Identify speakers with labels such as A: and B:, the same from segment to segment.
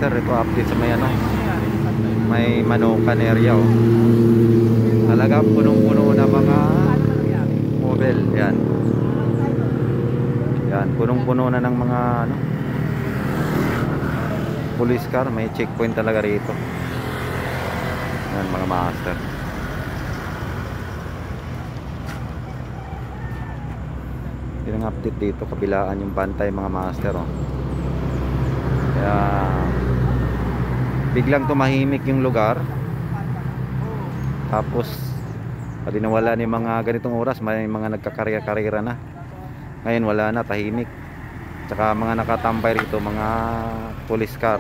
A: master, ito update sa may ano, may Manukan area oh. Talaga punong-puno na mga mobile. Yan. Yan, punong-puno na ng mga ano, police car. May checkpoint talaga rito. Yan mga master. Yun ang update dito, kabilaan yung bantay mga master oh. Kaya biglang tumahimik yung lugar. Tapos pati nawala ni mga ganitong oras, may mga nagkakarya-karira na. Ngayon wala na, tahimik. Tsaka mga nakatambay rito, mga police car.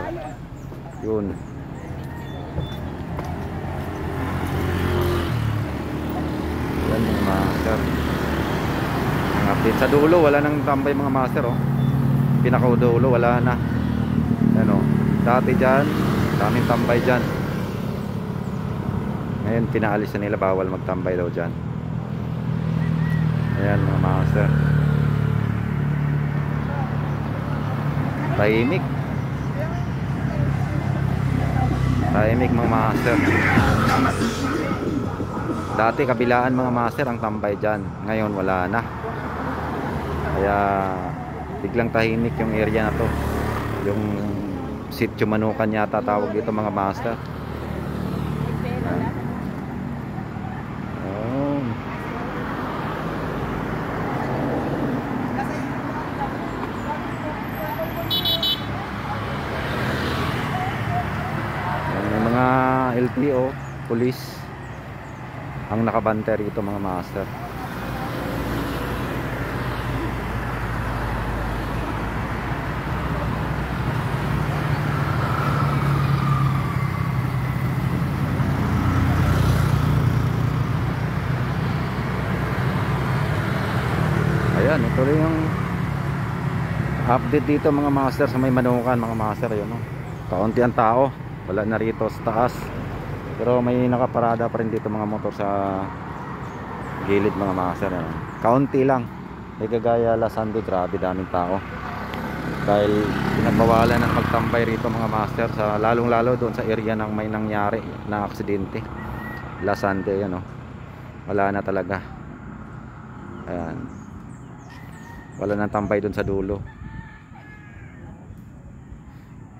A: Yun. Yan mga master. Ang update sa dulo, wala nang tambay mga master oh. Pinakadulo wala na. Ano, dati dyan daming tambay dyan. Ngayon pinaalis na nila, bawal magtambay daw dyan. Ayan mga master. Tahimik. Tahimik mga master. Dati kabilaan mga master ang tambay dyan. Ngayon wala na. Kaya biglang tahimik yung area na to. Yung Sitio Manukan yata tawag dito mga master. Oh. May mga LTO, police ang nakabantay rito mga master. Ayan, ito rin yung update dito mga master sa may Manukan mga master. Yun, no? Kaunti ang tao, wala na rito sa taas, pero may nakaparada pa rin dito mga motor sa gilid mga master. Yun. Kaunti lang, may kagaya Lasande, grabe daming tao dahil pinagbawalan ng magtambay rito mga master, sa lalong lalo doon sa area ng may nangyari na aksidente. Lasande yan, no? Wala na talaga. Ayan, wala nang tambay doon sa dulo.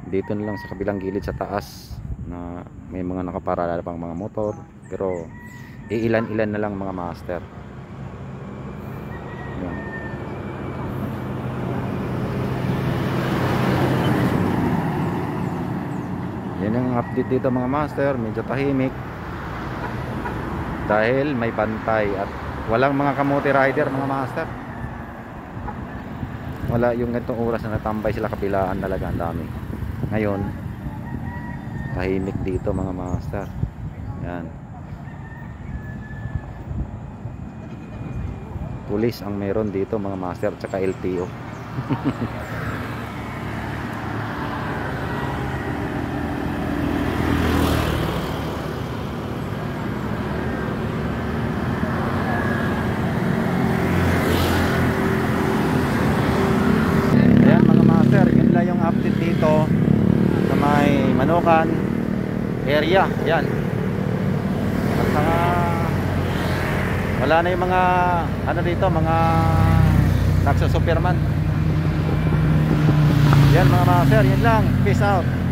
A: Dito na lang sa kabilang gilid sa taas na may mga nakaparada pang mga motor, pero iilan-ilan na lang mga master. Yan. Yan ang update dito mga master. Medyo tahimik dahil may bantay at walang mga kamote rider mga master. Wala yung ganitong oras na natambay sila, kabilaan talaga ang dami. Ngayon tahimik dito mga master. Yan, pulis ang meron dito mga master, tsaka LTO. Yung update dito sa may Manukan area. Yan. At saka wala na yung mga ano dito, mga nagsa Superman. Yan mga master, yan lang. Peace out.